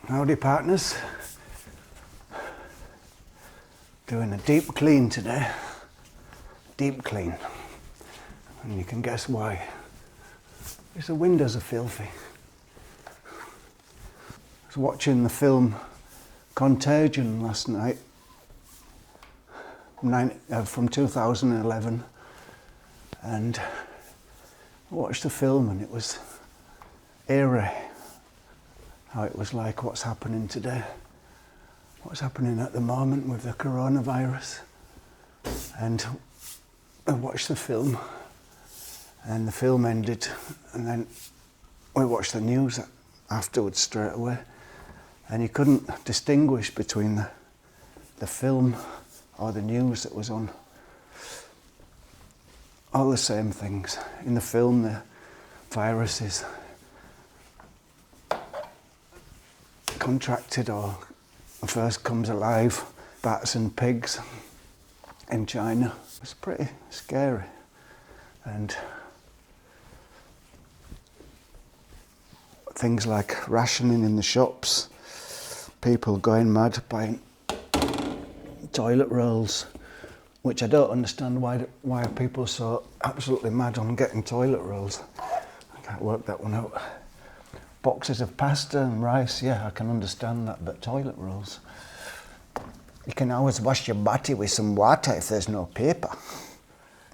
Howdy partners. Doing a deep clean today. Deep clean. And you can guess why. Because the windows are filthy. I was watching the film Contagion last night from 2011, and I watched the film and it was eerie how it was like what's happening today, what's happening at the moment with the coronavirus. And I watched the film and the film ended, and then we watched the news afterwards straight away, and you couldn't distinguish between the film or the news that was on. All the same things. In the film, the viruses contracted or first comes alive, bats and pigs in China. It's pretty scary. And things like rationing in the shops, people going mad buying toilet rolls, which I don't understand why are people so absolutely mad on getting toilet rolls. I can't work that one out. Boxes of pasta and rice, yeah, I can understand that, but toilet rolls. You can always wash your body with some water if there's no paper.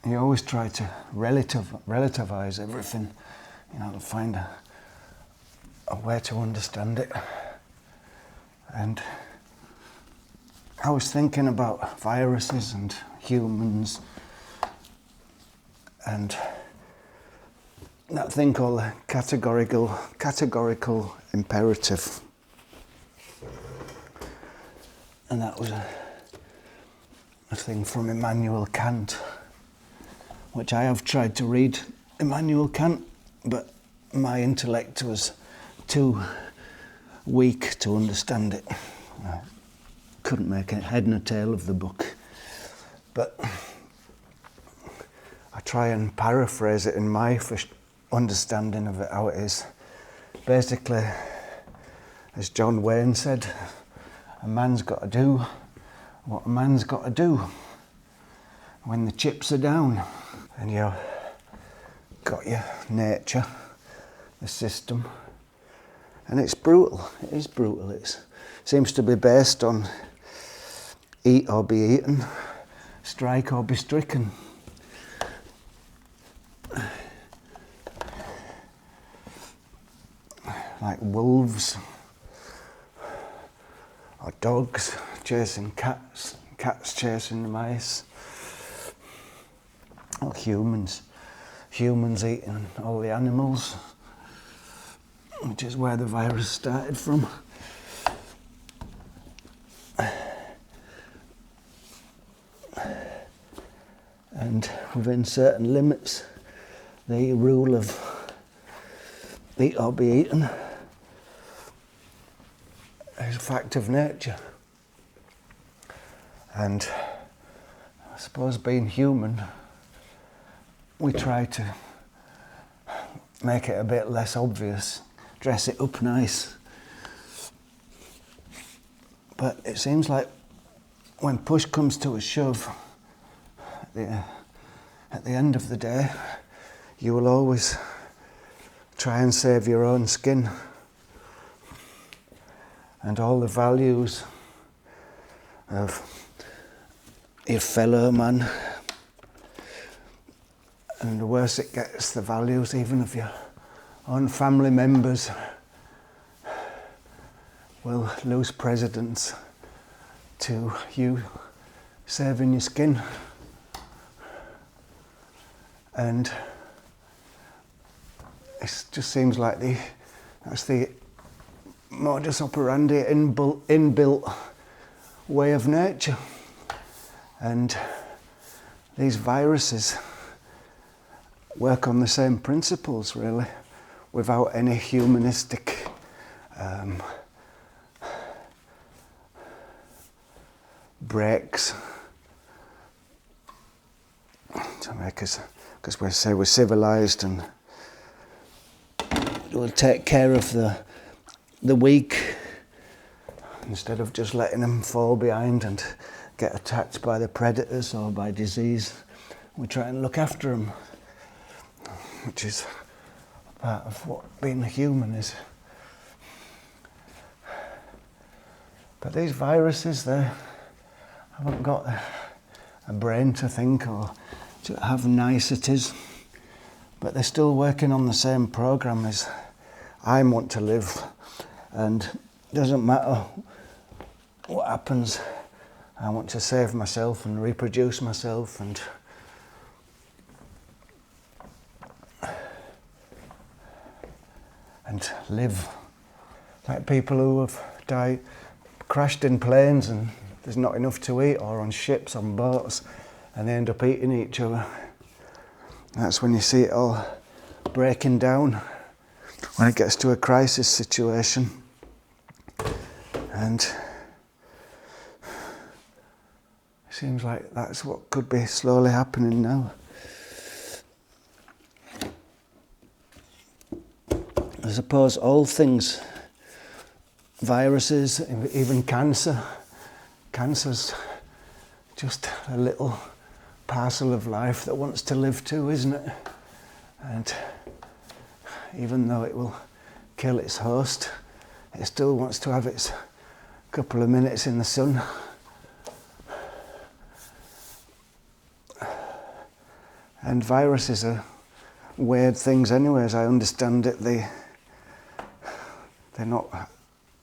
You always try to relativize everything, to find a way to understand it. And I was thinking about viruses and humans and that thing called the categorical imperative. And that was a thing from Immanuel Kant, which I have tried to read Immanuel Kant, but my intellect was too weak to understand it. I couldn't make a head nor tail of the book. But I try and paraphrase it in my understanding of it, how it is. Basically, as John Wayne said, a man's got to do what a man's got to do when the chips are down. And you've got your nature, the system, and it's brutal. It is brutal. It seems to be based on eat or be eaten, strike or be stricken. Like wolves or dogs chasing cats, cats chasing mice, or humans eating all the animals, which is where the virus started from. And within certain limits, the rule of eat or be eaten is a fact of nature. And I suppose being human, we try to make it a bit less obvious, dress it up nice. But it seems like when push comes to a shove, at the end of the day, you will always try and save your own skin. And all the values of your fellow man, and the worse it gets, the values even of your own family members will lose precedence to you saving your skin. And it just seems like that's the modus operandi, inbuilt way of nature. And these viruses work on the same principles, really, without any humanistic breaks to make us, because we say we're civilized and we'll take care of the weak instead of just letting them fall behind and get attacked by the predators or by disease. We try and look after them, which is part of what being a human is. But these viruses, they haven't got a brain to think or to have niceties, but they're still working on the same program as I want to live, and it doesn't matter what happens. I want to save myself and reproduce myself and live like people who have died, crashed in planes and there's not enough to eat, or on ships, on boats, and they end up eating each other. That's when you see it all breaking down, when it gets to a crisis situation. And it seems like that's what could be slowly happening now. I suppose all things, viruses, even cancer. Cancer's just a little parcel of life that wants to live too, isn't it? And even though it will kill its host, it still wants to have its couple of minutes in the sun. And viruses are weird things anyway, as I understand it. They're not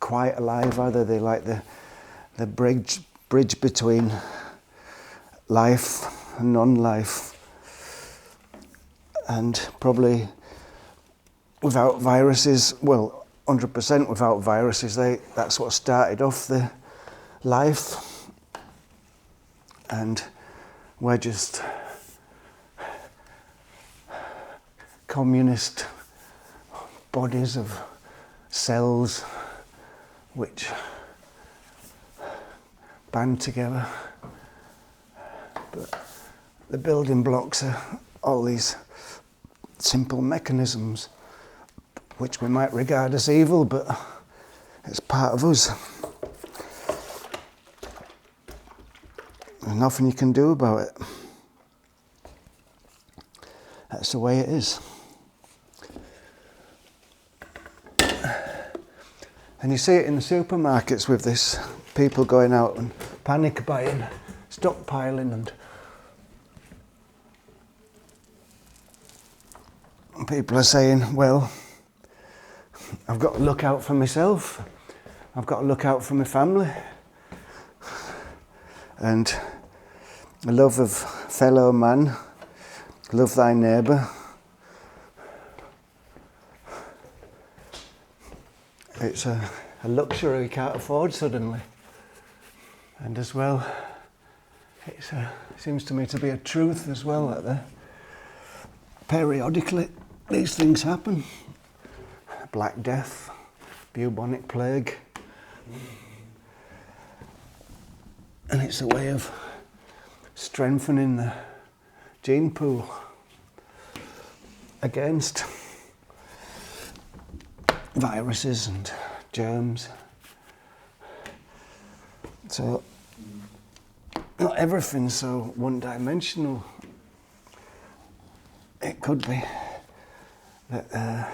quite alive, are they? They're like the bridge between life and non-life. And probably without viruses, well, 100% without viruses, that's what started off the life. And we're just communist bodies of cells which band together. But the building blocks are all these simple mechanisms which we might regard as evil, but it's part of us. There's nothing you can do about it. That's the way it is. And you see it in the supermarkets with this, people going out and panic buying, stockpiling, and people are saying, well, I've got to look out for myself, I've got to look out for my family, and the love of fellow man, love thy neighbour. It's a luxury we can't afford suddenly. And as well, it seems to me to be a truth as well, that periodically these things happen. Black Death, bubonic plague. And it's a way of strengthening the gene pool against viruses and germs. So not everything's so one-dimensional. It could be that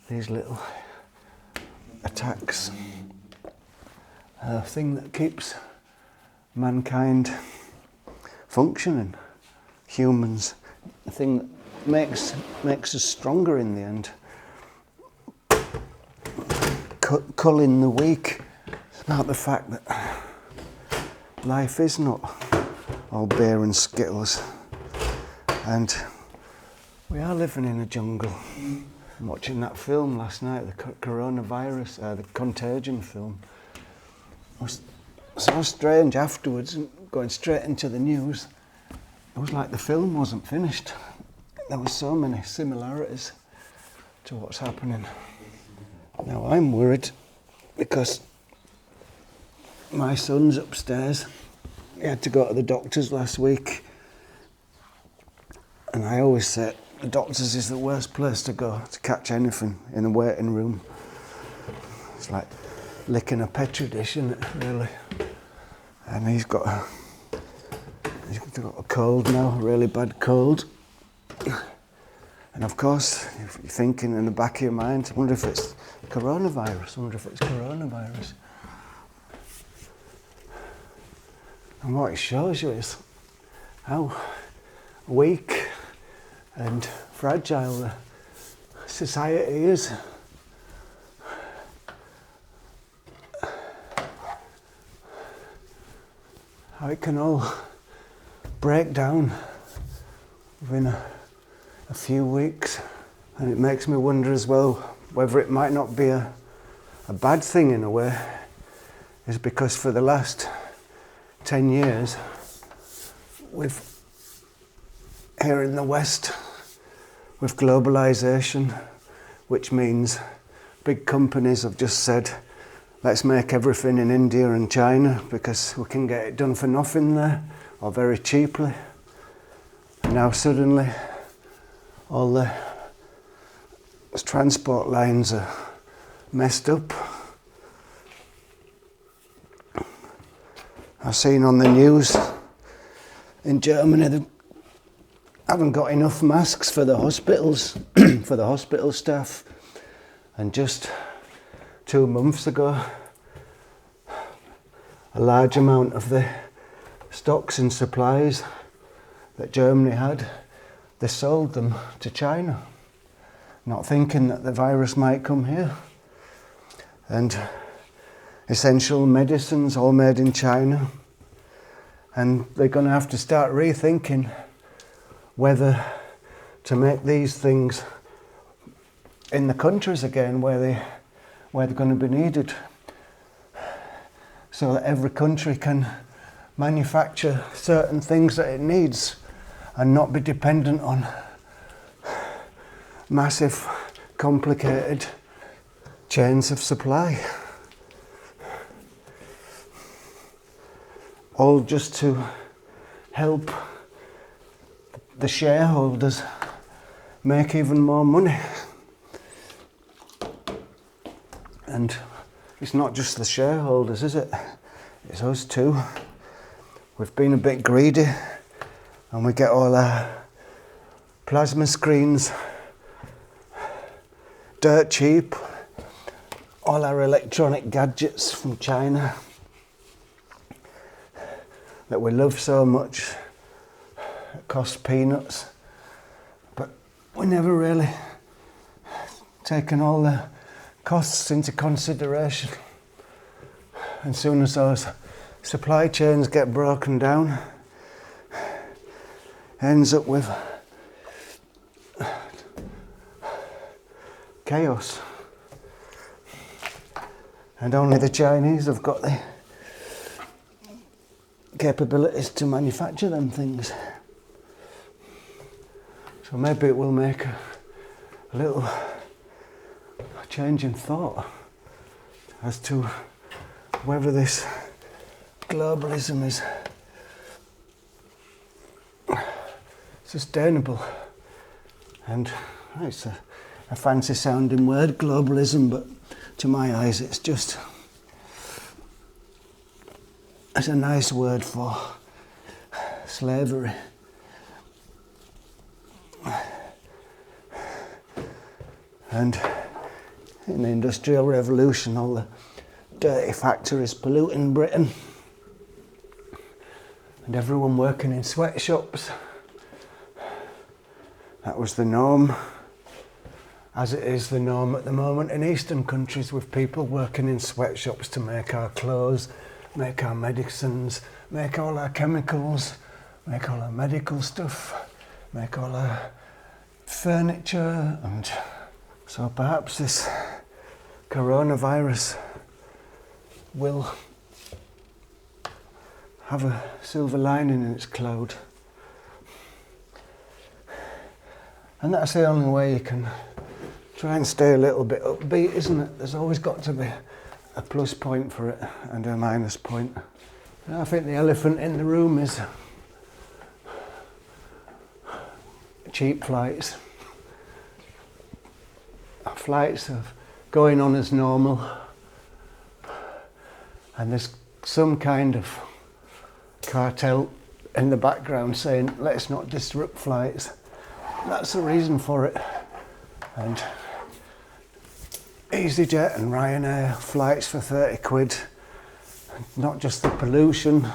these little attacks are a thing that keeps mankind functioning, humans, a thing that makes us stronger in the end. Culling the weak. It's about the fact that life is not all beer and skittles, and we are living in a jungle. I'm watching that film last night, the coronavirus, the Contagion film. It was so strange afterwards, going straight into the news. It was like the film wasn't finished. There were so many similarities to what's happening. Now I'm worried because my son's upstairs. He had to go to the doctors last week. And I always say the doctors is the worst place to go to catch anything in a waiting room. It's like licking a petri dish, isn't it, really? And he's got a cold now, a really bad cold. And of course, if you're thinking in the back of your mind, I wonder if it's coronavirus, And what it shows you is how weak and fragile the society is. How it can all break down within a few weeks. And it makes me wonder as well whether it might not be a bad thing in a way, is because for the last 10 years here in the West, with globalization, which means big companies have just said, let's make everything in India and China because we can get it done for nothing there or very cheaply. And now suddenly all the transport lines are messed up. I've seen on the news in Germany they haven't got enough masks for the hospitals, for the hospital staff. And just 2 months ago, a large amount of the stocks and supplies that Germany had, they sold them to China, not thinking that the virus might come here. And essential medicines all made in China. And they're going to have to start rethinking whether to make these things in the countries again where they're going to be needed, so that every country can manufacture certain things that it needs and not be dependent on massive, complicated chains of supply. All just to help the shareholders make even more money. And it's not just the shareholders, is it? It's us too. We've been a bit greedy and we get all our plasma screens dirt cheap, all our electronic gadgets from China that we love so much. It costs peanuts, but we never really taken all the costs into consideration. And soon as those supply chains get broken down, ends up with chaos. And only the Chinese have got the capabilities to manufacture them things. So maybe it will make a little change in thought as to whether this globalism is sustainable. And it's a fancy sounding word, globalism, but to my eyes it's a nice word for slavery. And in the Industrial Revolution, all the dirty factories polluting Britain, and everyone working in sweatshops. That was the norm, as it is the norm at the moment in Eastern countries, with people working in sweatshops to make our clothes, make our medicines, make all our chemicals, make all our medical stuff, make all our furniture. And so perhaps this coronavirus will have a silver lining in its cloud. And that's the only way you can try and stay a little bit upbeat, isn't it? There's always got to be a plus point for it and a minus point. And I think the elephant in the room is cheap flights. Flights of going on as normal, and there's some kind of cartel in the background saying, let's not disrupt flights. That's the reason for it. And EasyJet and Ryanair flights for 30 quid. Not just the pollution,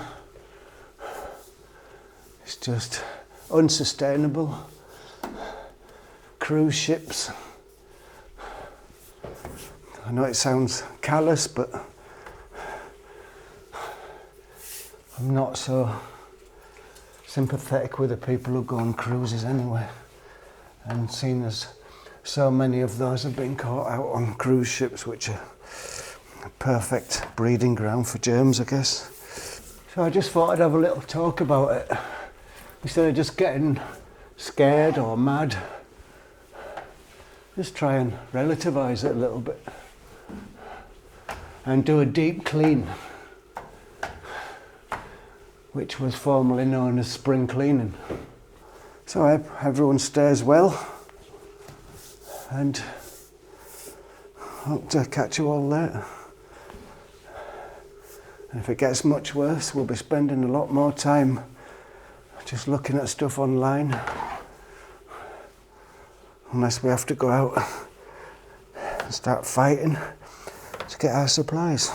it's just unsustainable. Cruise ships. I know it sounds callous, but I'm not so sympathetic with the people who go on cruises anyway. And seeing as so many of those have been caught out on cruise ships, which are a perfect breeding ground for germs, I guess. So I just thought I'd have a little talk about it. Instead of just getting scared or mad, just try and relativise it a little bit. And do a deep clean, which was formerly known as spring cleaning. So I hope everyone stays well, and hope to catch you all later. And if it gets much worse, we'll be spending a lot more time just looking at stuff online, unless we have to go out and start fighting to get our supplies.